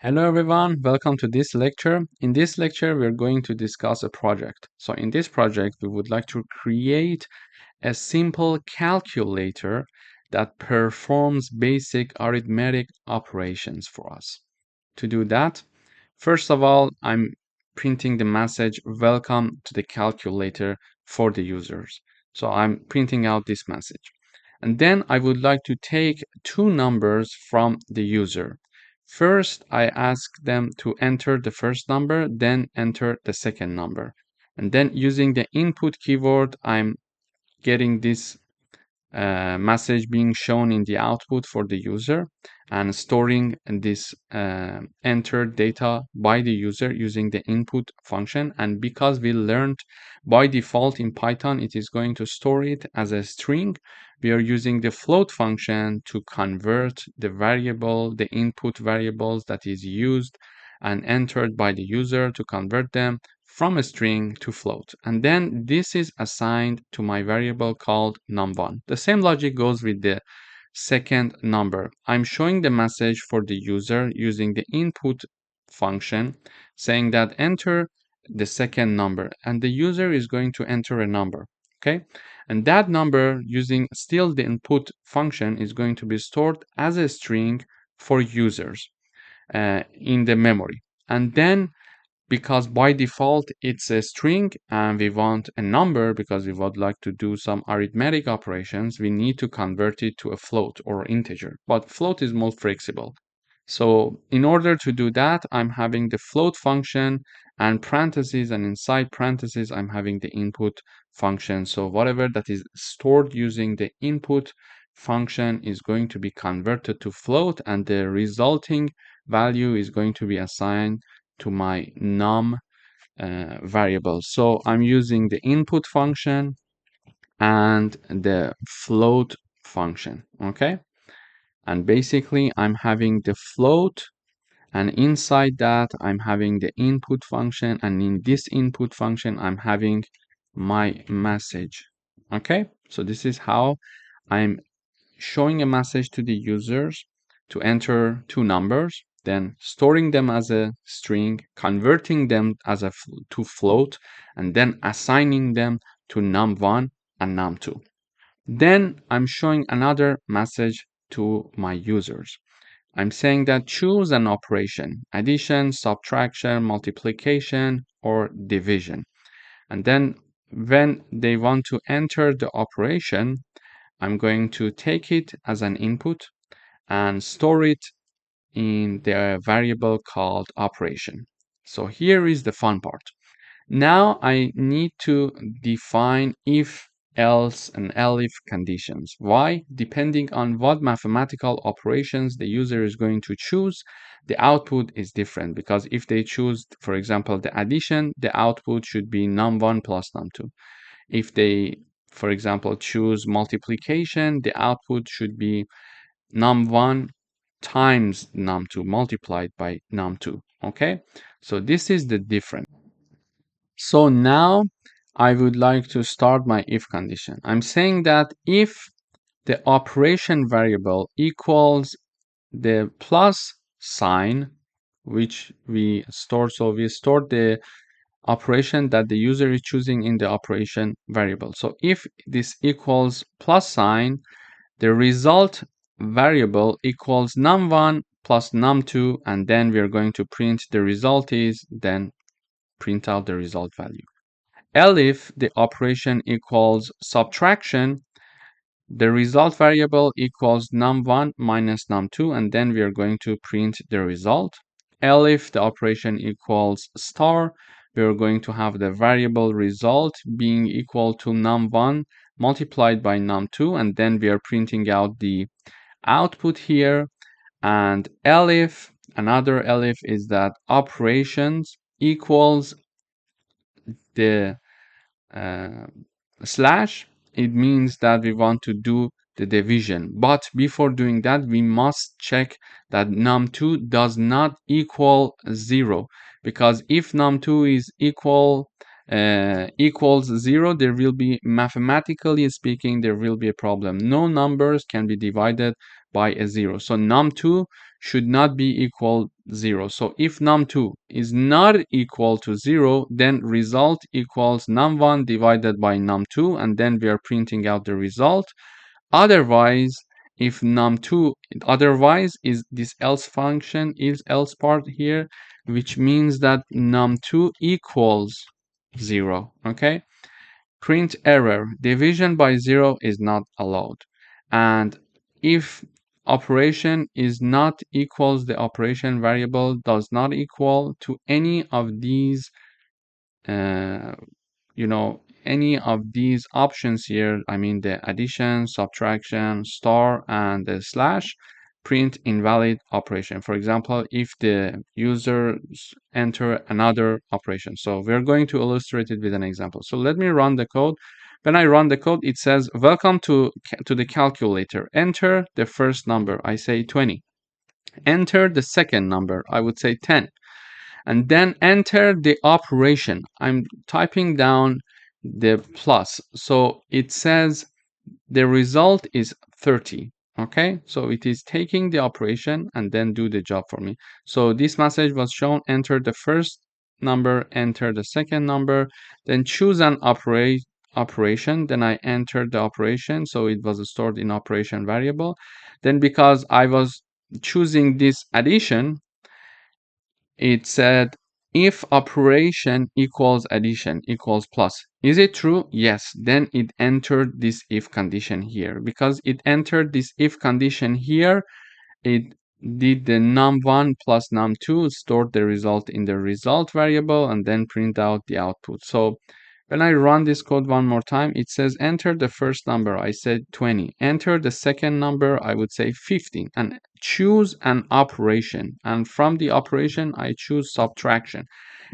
Hello everyone, welcome to this lecture. In this lecture, we're going to discuss a project. So in this project, we would like to create a simple calculator that performs basic arithmetic operations for us. To do that, first of all, I'm printing the message, welcome to the calculator for the users. So I'm printing out this message. And then I would like to take two numbers from the user. First, I ask them to enter the first number, then enter the second number. And then using the input keyword, I'm getting this message being shown in the output for the user and storing this entered data by the user using the input function. And because we learned by default in Python, it is going to store it as a string. We are using the float function to convert the variable, the input variables that is used and entered by the user to convert them from a string to float. And then this is assigned to my variable called num1. The same logic goes with the second number. I'm showing the message for the user using the input function saying that enter the second number, and the user is going to enter a number. Okay, and that number using still the input function is going to be stored as a string for users in the memory. And then because by default it's a string and we want a number because we would like to do some arithmetic operations, we need to convert it to a float or integer. But float is more flexible. So in order to do that, I'm having the float function and parentheses, and inside parentheses, I'm having the input function. So whatever that is stored using the input function is going to be converted to float, and the resulting value is going to be assigned to my num variable. So I'm using the input function and the float function, okay? And basically I'm having the float, and inside that I'm having the input function, and in this input function I'm having my message, okay? So this is how I'm showing a message to the users to enter two numbers, then storing them as a string, converting them as to float, and then assigning them to num1 and num2. Then I'm showing another message to my users. I'm saying that choose an operation: addition, subtraction, multiplication, or division. And then when they want to enter the operation, I'm going to take it as an input and store it in the variable called operation. So here is the fun part. Now I need to define if, else, and elif conditions. Why? Depending on what mathematical operations the user is going to choose, the output is different. Because if they choose, for example, the addition, the output should be num1 plus num2. If they, for example, choose multiplication, the output should be num1 times num2 multiplied by num2. Okay, so this is the difference. So now I would like to start my if condition. I'm saying that if the operation variable equals the plus sign, which we store, so we store the operation that the user is choosing in the operation variable. So if this equals plus sign, the result variable equals num1 plus num2, and then we are going to print the result is, then print out the result value. Elif the operation equals subtraction, the result variable equals num1 minus num2, and then we are going to print the result. Elif the operation equals star, we are going to have the variable result being equal to num1 multiplied by num2, and then we are printing out the output here. And elif, another elif is that operations equals the slash. It means that we want to do the division, but before doing that we must check that num2 does not equal 0, because if num2 is equals 0, there will be, mathematically speaking, there will be a problem. No numbers can be divided by a 0. So num2 should not be equal 0. So if num2 is not equal to 0, then result equals num1 divided by num2, and then we are printing out the result. Otherwise, if num2, otherwise is this else function, is else part here, which means that num2 equals 0. Okay, print error, division by 0 is not allowed. And if operation is not equals, the operation variable does not equal to any of these uh, any of these options here, I mean the addition, subtraction, star, and the slash, print invalid operation. For example, if the user enter another operation. So we're going to illustrate it with an example. So let me run the code. When I run the code, it says, welcome to the calculator. Enter the first number. I say 20. Enter the second number. I would say 10. And then enter the operation. I'm typing down the plus. So it says the result is 30. Okay, so it is taking the operation and then do the job for me. So this message was shown, enter the first number, enter the second number, then choose an operation. Then I entered the operation, so it was stored in operation variable. Then because I was choosing this addition, it said if operation equals addition equals plus. Is it true? Yes. Then it entered this if condition here. Because it entered this if condition here, it did the num1 plus num2, stored the result in the result variable, and then print out the output. So when I run this code one more time, it says enter the first number. I said 20. Enter the second number. I would say 15. And choose an operation. And from the operation, I choose subtraction.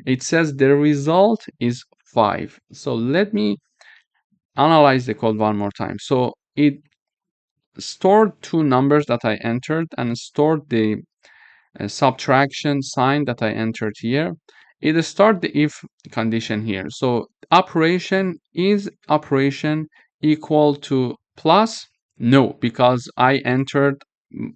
It says the result is 5. So let me analyze the code one more time. So it stored two numbers that I entered and stored the subtraction sign that I entered here. It start the if condition here. So operation, is operation equal to plus? No, because I entered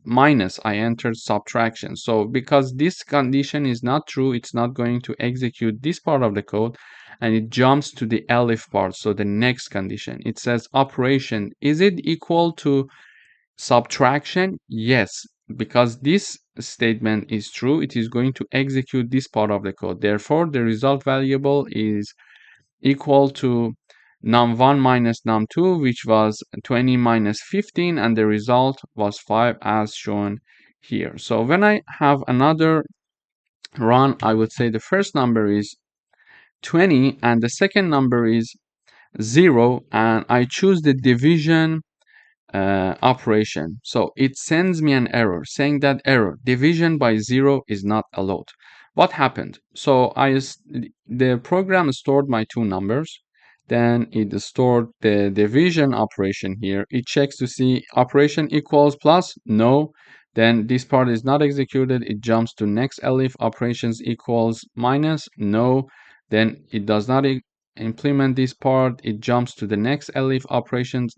minus, I entered subtraction. So because this condition is not true, it's not going to execute this part of the code, and it jumps to the elif part. So the next condition, it says operation, is it equal to subtraction? Yes, because this statement is true, it is going to execute this part of the code. Therefore, the result variable is equal to num1 minus num2, which was 20 minus 15, and the result was 5 as shown here. So when I have another run, I would say the first number is 20 and the second number is 0, and I choose the division operation. So it sends me an error saying that error, division by 0 is not allowed. What happened? So the program stored my two numbers. Then it stored the division operation here. It checks to see operation equals plus. No. Then this part is not executed. It jumps to next elif, operations equals minus. No. Then it does not implement this part. It jumps to the next elif, operations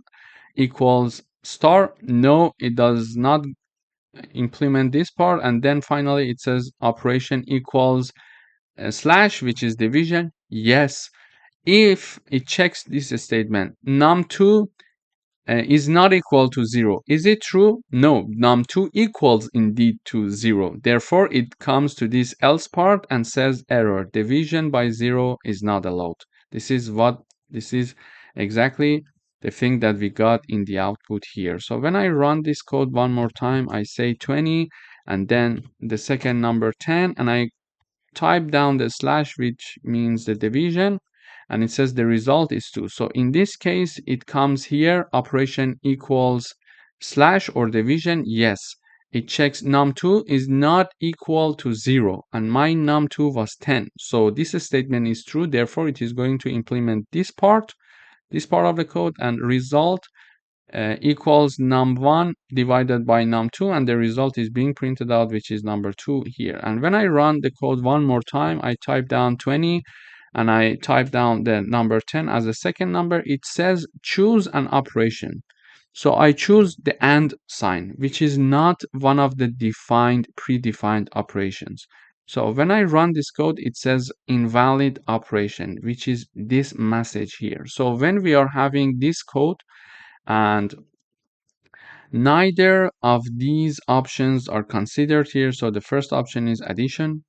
equals star. No, it does not implement this part. And then finally it says operation equals slash, which is division. Yes. If it checks this statement, num2 is not equal to 0. Is it true? No, num2 equals indeed to 0. Therefore, it comes to this else part and says error, division by 0 is not allowed. This is exactly the thing that we got in the output here. So when I run this code one more time, I say 20 and then the second number 10, and I type down the slash, which means the division, and it says the result is 2. So in this case, it comes here, operation equals slash or division. Yes, it checks num2 is not equal to 0, and my num2 was 10. So this statement is true. Therefore, it is going to implement this part of the code, and result equals num1 divided by num2, and the result is being printed out, which is number 2 here. And when I run the code one more time, I type down 20 and I type down the number 10 as a second number. It says choose an operation. So I choose the and sign, which is not one of the predefined operations. So when I run this code, it says invalid operation, which is this message here. So when we are having this code and neither of these options are considered here. So the first option is addition.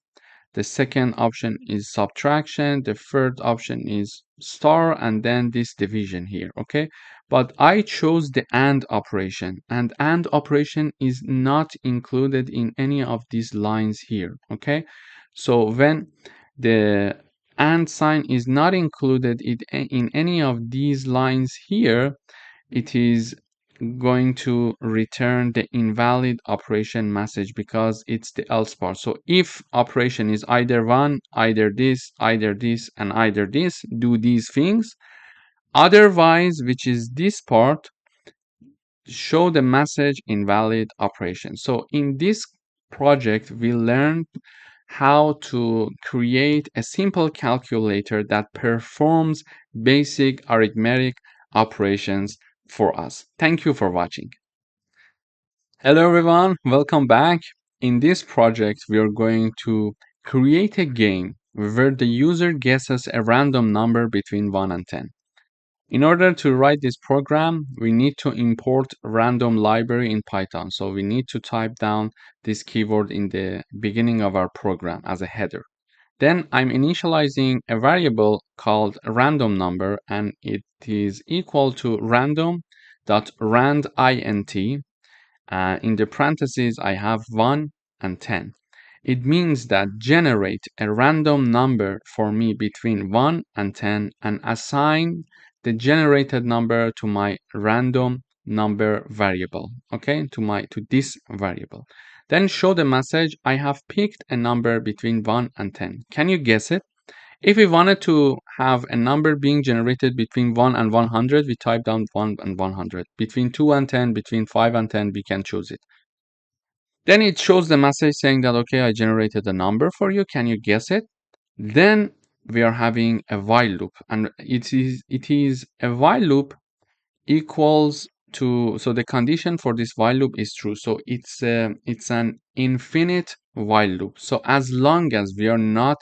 The second option is subtraction. The third option is star, and then this division here, okay? But I chose the AND operation, and AND operation is not included in any of these lines here, okay? So when the AND sign is not included in any of these lines here, it is going to return the invalid operation message because it's the else part. So if operation is either one, either this, and either this, do these things. Otherwise, which is this part, show the message invalid operation. So in this project, we learned how to create a simple calculator that performs basic arithmetic operations for us. Thank you for watching. Hello everyone, welcome back. In this project, we are going to create a game where the user guesses a random number between 1 and 10. In order to write this program, we need to import random library in Python. So we need to type down this keyword in the beginning of our program as a header. Then I'm initializing a variable called random number, and it is equal to random.randint. In the parentheses, I have 1 and 10. It means that generate a random number for me between 1 and 10 and assign the generated number to my random number variable, okay, to this variable. Then show the message, I have picked a number between 1 and 10. Can you guess it? If we wanted to have a number being generated between 1 and 100, we type down 1 and 100. Between 2 and 10, between 5 and 10, we can choose it. Then it shows the message saying that, okay, I generated a number for you. Can you guess it? Then we are having a while loop, and it is a while loop equals to, so the condition for this while loop is true. So it's an infinite while loop. So as long as we are not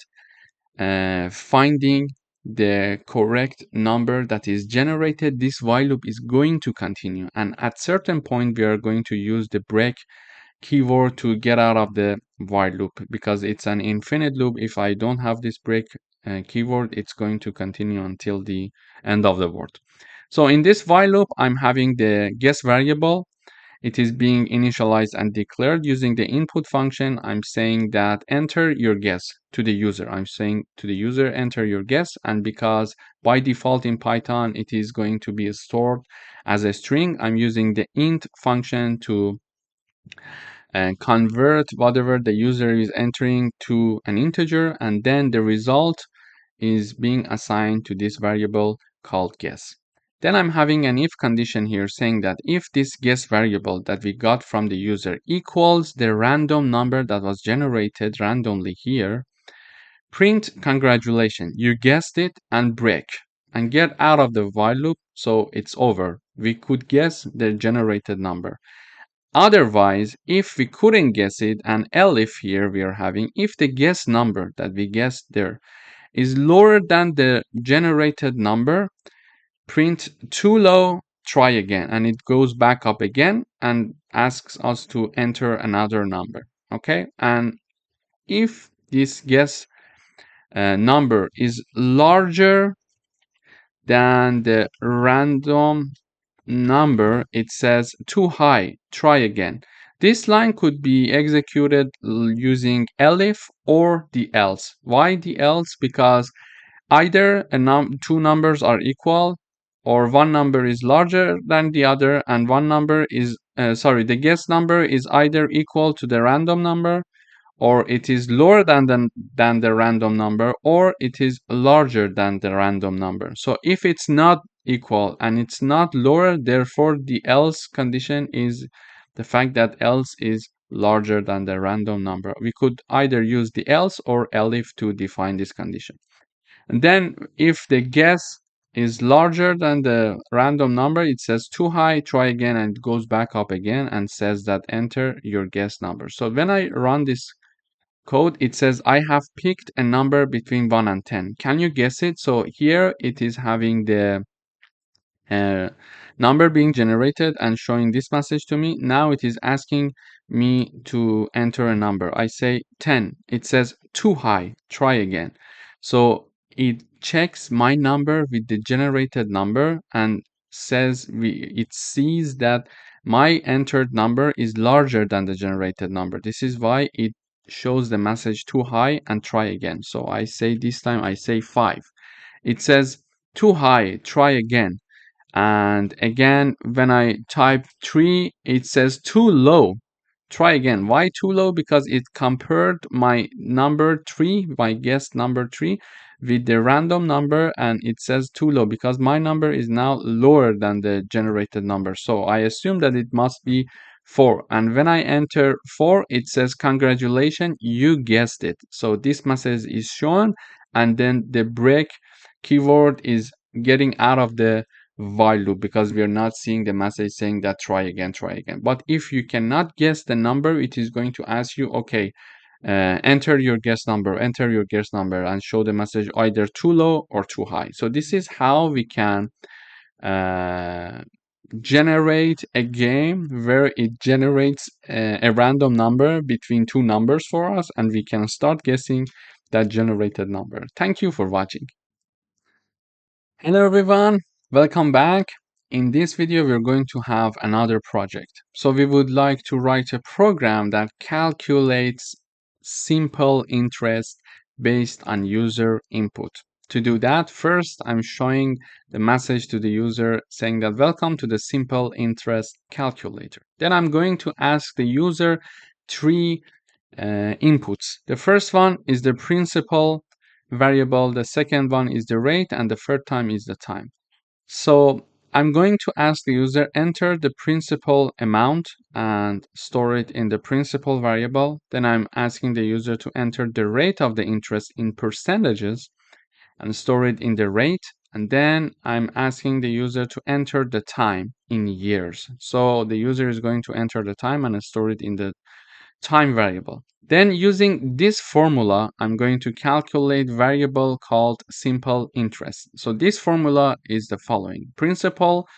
finding the correct number that is generated, this while loop is going to continue. And at certain point, we are going to use the break keyword to get out of the while loop because it's an infinite loop. If I don't have this break keyword, it's going to continue until the end of the word. So in this while loop, I'm having the guess variable. It is being initialized and declared using the input function. I'm saying that enter your guess to the user. I'm saying to the user, enter your guess. And because by default in Python, it is going to be stored as a string, I'm using the int function to convert whatever the user is entering to an integer. And then the result is being assigned to this variable called guess. Then I'm having an if condition here saying that if this guess variable that we got from the user equals the random number that was generated randomly here, print congratulations, you guessed it, and break and get out of the while loop. So it's over. We could guess the generated number. Otherwise, if we couldn't guess it, and elif here we are having, if the guess number that we guessed there is lower than the generated number, print too low, try again, and it goes back up again and asks us to enter another number, okay? And if this guess number is larger than the random number, it says too high, try again. This line could be executed using elif or the else. Why the else? Because either two numbers are equal, or one number is larger than the other, and one number is the guess number is either equal to the random number, or it is lower than the random number, or it is larger than the random number. So if it's not equal and it's not lower, therefore the else condition is the fact that else is larger than the random number. We could either use the else or elif to define this condition. And then if the guess is larger than the random number, it says too high, try again, and it goes back up again and says that enter your guess number. So when I run this code, it says I have picked a number between 1 and 10. Can you guess it? So here it is having the uh, number being generated and showing this message to me. Now it is asking me to enter a number. I say 10. It says too high. Try again. So it checks my number with the generated number and says it sees that my entered number is larger than the generated number. This is why it shows the message too high and try again. So I say this time I say 5. It says too high. Try again. And again, when I type 3, it says too low. Try again. Why too low? Because it compared my number 3, my guess number 3, with the random number, and it says too low because my number is now lower than the generated number. So I assume that it must be 4. And when I enter 4, it says congratulations, you guessed it. So this message is shown, and then the break keyword is getting out of the while loop because we are not seeing the message saying that try again, try again. But if you cannot guess the number, it is going to ask you, okay, enter your guess number, and show the message either too low or too high. So this is how we can uh, generate a game where it generates a random number between two numbers for us, and we can start guessing that generated number. Thank you for watching. Hello everyone, welcome back. In this video, we're going to have another project. So we would like to write a program that calculates simple interest based on user input. To do that, first I'm showing the message to the user saying that welcome to the simple interest calculator. Then I'm going to ask the user three inputs. The first one is the principal variable, the second one is the rate, and the third time is the time. So I'm going to ask the user enter the principal amount and store it in the principal variable. Then I'm asking the user to enter the rate of the interest in percentages and store it in the rate. And then I'm asking the user to enter the time in years. So the user is going to enter the time and store it in the time variable. Then using this formula, I'm going to calculate variable called simple interest. So this formula is the following: principal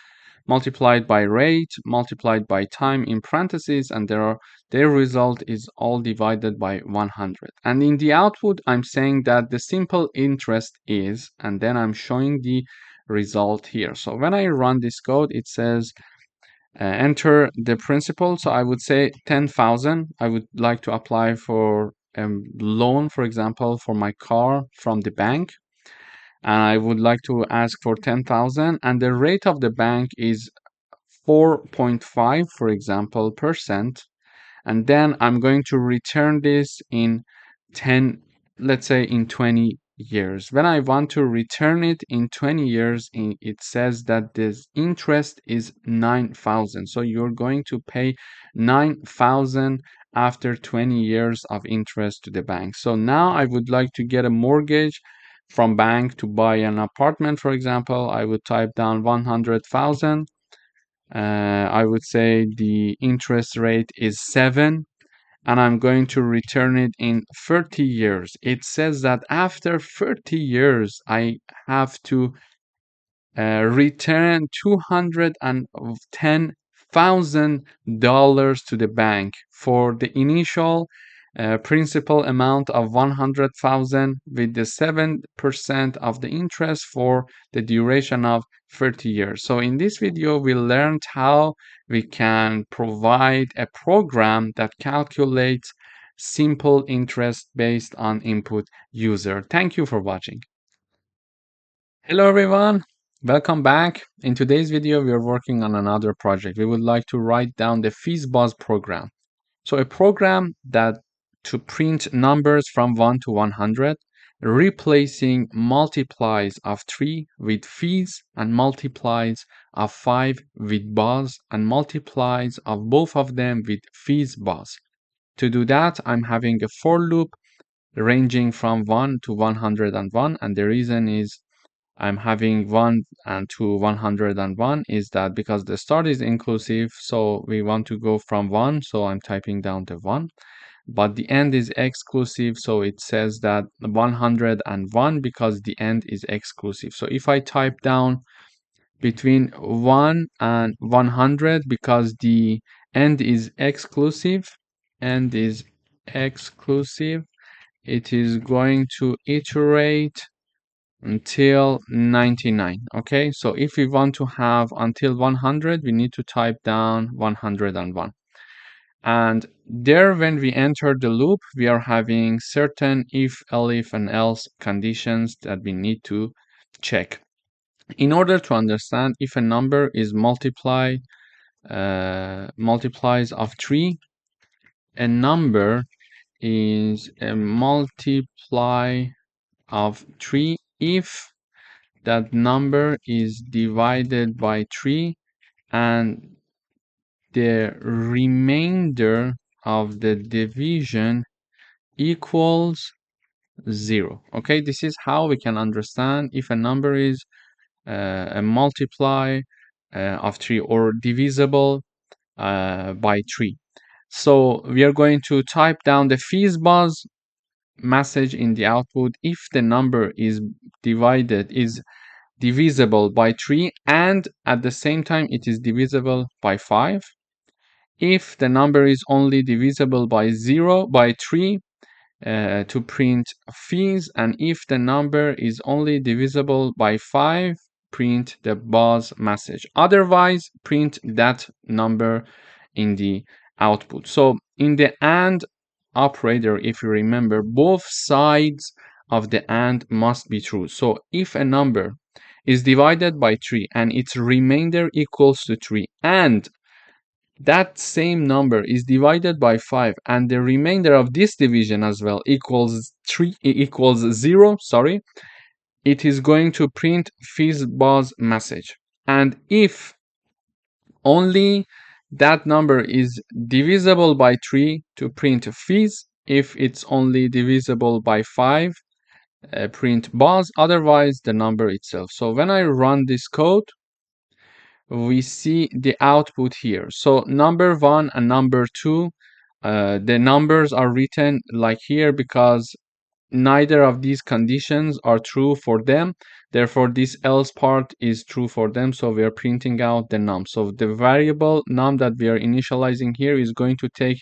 multiplied by rate multiplied by time in parentheses, and their result is all divided by 100. And in the output, I'm saying that the simple interest is, and then I'm showing the result here. So when I run this code, it says enter the principal. So I would say 10,000. I would like to apply for a loan, for example, for my car from the bank. And I would like to ask for 10,000. And the rate of the bank is 4.5, for example, percent. And then I'm going to return this in 10, let's say in 20 years. When I want to return it in 20 years, it says that this interest is 9,000. So you're going to pay 9,000 after 20 years of interest to the bank. So now I would like to get a mortgage from bank to buy an apartment, for example. I would type down 100,000. I would say the interest rate is 7, and I'm going to return it in 30 years. It says that after 30 years, I have to return $210,000 to the bank for the initial principal amount of 100,000 with the 7% of the interest for the duration of 30 years. So in this video, we learned how we can provide a program that calculates simple interest based on input user. Thank you for watching. Hello everyone, welcome back. In today's video, we are working on another project. We would like to write down the FizzBuzz program. So a program that to print numbers from 1 to 100, replacing multiplies of 3 with fizz and multiplies of 5 with buzz and multiplies of both of them with FizzBuzz. To do that, I'm having a for loop ranging from 1 to 101, and the reason is I'm having 1 and to 101 is that because the start is inclusive, so we want to go from 1, so I'm typing down the 1. But the end is exclusive, so it says that 101 because the end is exclusive. So if I type down between 1 and 100 because the end is exclusive, it is going to iterate until 99. Okay, so if we want to have until 100, we need to type down 101. And there, when we enter the loop, we are having certain if, elif, and else conditions that we need to check. In order to understand if a number is multiplies of 3, a number is a multiply of 3 if that number is divided by 3 and the remainder of the division equals 0. Okay, this is how we can understand if a number is a multiply of 3 or divisible by 3. So we are going to type down the fizzbuzz message in the output if the number is divisible by 3 and at the same time it is divisible by 5. If the number is only divisible by 3 to print fizz, and if the number is only divisible by 5, print the buzz message. Otherwise, print that number in the output. So in the AND operator, if you remember, both sides of the AND must be true. So if a number is divided by 3 and its remainder equals to 3 and that same number is divided by 5 and the remainder of this division as well equals 0, sorry, it is going to print fizzbuzz message. And if only that number is divisible by 3 to print fizz, if it's only divisible by 5, print buzz, otherwise the number itself. So when I run this code, we see the output here. So number 1 and number 2, the numbers are written like here because neither of these conditions are true for them. Therefore, this else part is true for them. So we are printing out the num. So the variable num that we are initializing here is going to take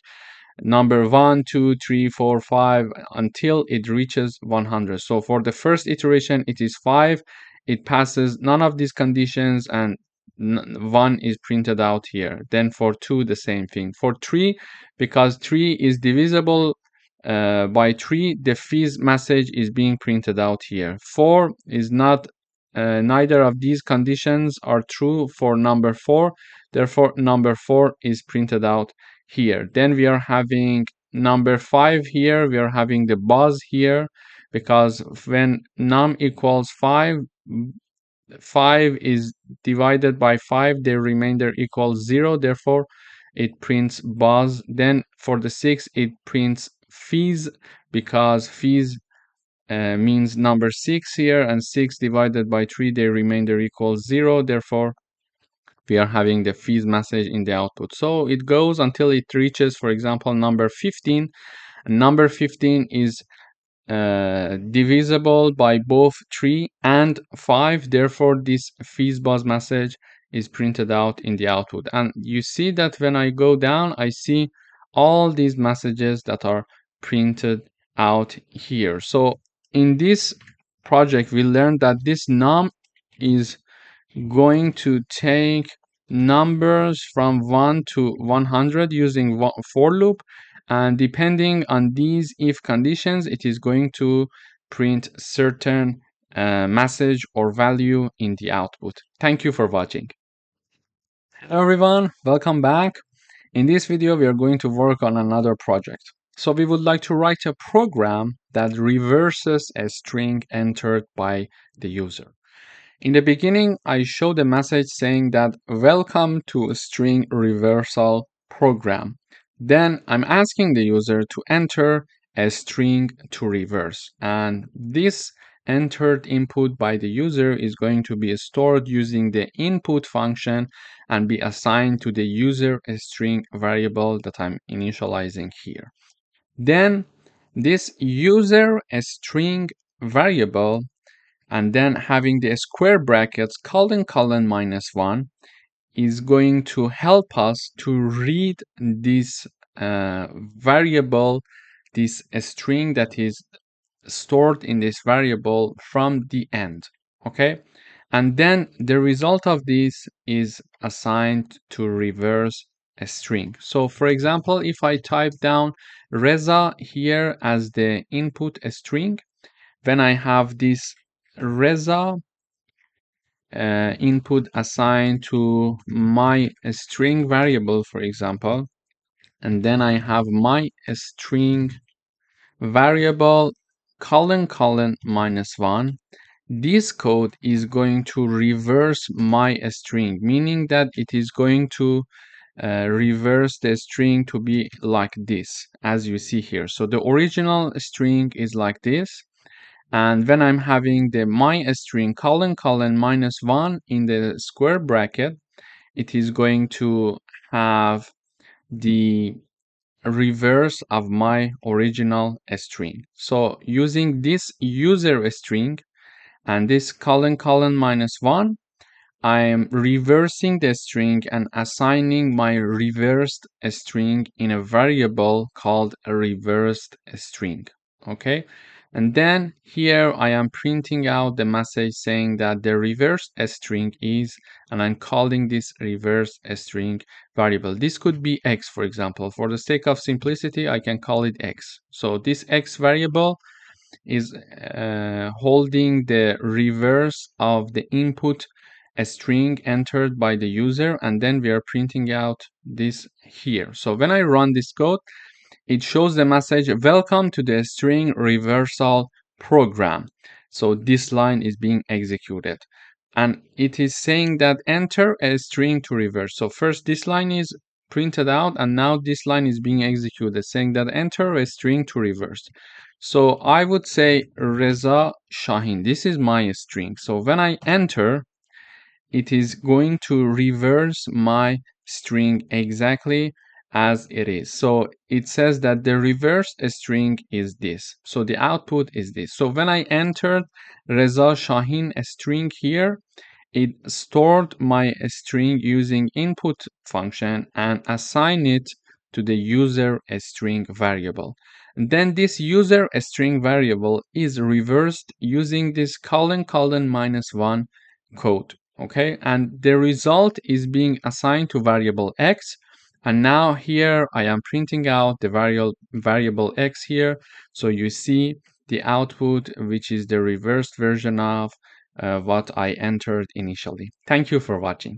number 1, 2, 3, 4, 5 until it reaches 100. So for the first iteration, it is 5. It passes none of these conditions and 1 is printed out here. Then for 2, the same thing. For 3, because 3 is divisible by 3, the fizz message is being printed out here. 4 is not, neither of these conditions are true for number 4. Therefore, number 4 is printed out here. Then we are having number 5 here. We are having the buzz here because when num equals 5, 5 is divided by 5, the remainder equals 0. Therefore, it prints buzz. Then for the 6, it prints fizz because fizz means number 6 here, and 6 divided by 3, the remainder equals 0. Therefore, we are having the fizz message in the output. So it goes until it reaches, for example, number 15. And number 15 is divisible by both 3 and 5. Therefore, this fizzbuzz message is printed out in the output. And you see that when I go down, I see all these messages that are printed out here. So in this project, we learned that this num is going to take numbers from 1 to 100 using for loop, and depending on these if conditions, it is going to print certain message or value in the output. Thank you for watching. Hello everyone, welcome back. In this video we are going to work on another project. So we would like to write a program that reverses a string entered by the user. In the beginning, I showed a message saying that welcome to a string reversal program. Then I'm asking the user to enter a string to reverse. And this entered input by the user is going to be stored using the input function and be assigned to the user string variable that I'm initializing here. Then this user string variable, and then having the square brackets colon -1, is going to help us to read this variable, this string that is stored in this variable from the end. Okay, and then the result of this is assigned to reverse a string. So for example, if I type down Reza here as the input string, when I have this Reza input assigned to my string variable, for example, and then I have my string variable colon -1, this code is going to reverse my string, meaning that it is going to reverse the string to be like this, as you see here. So the original string is like this, and when I'm having the my string colon -1 in the square bracket, it is going to have the reverse of my original string. So using this user string and this colon -1, I am reversing the string and assigning my reversed string in a variable called a reversed string. Okay, and then here I am printing out the message saying that the reversed string is, and I'm calling this reverse string variable. This could be x, for example. For the sake of simplicity, I can call it x. So this x variable is holding the reverse of the input string entered by the user, and then we are printing out this here. So when I run this code, it shows the message, welcome to the string reversal program. So this line is being executed, and it is saying that enter a string to reverse. So first this line is printed out, and now this line is being executed saying that enter a string to reverse. So I would say Reza Shahin, this is my string. So when I enter, it is going to reverse my string exactly as it is. So it says that the reverse string is this. So the output is this. So when I entered Reza Shahin string here, it stored my string using input function and assigned it to the user string variable. And then this user string variable is reversed using this colon -1 code. Okay, and the result is being assigned to variable x, and now here I am printing out the variable x here, so you see the output, which is the reversed version of what I entered initially. Thank you for watching.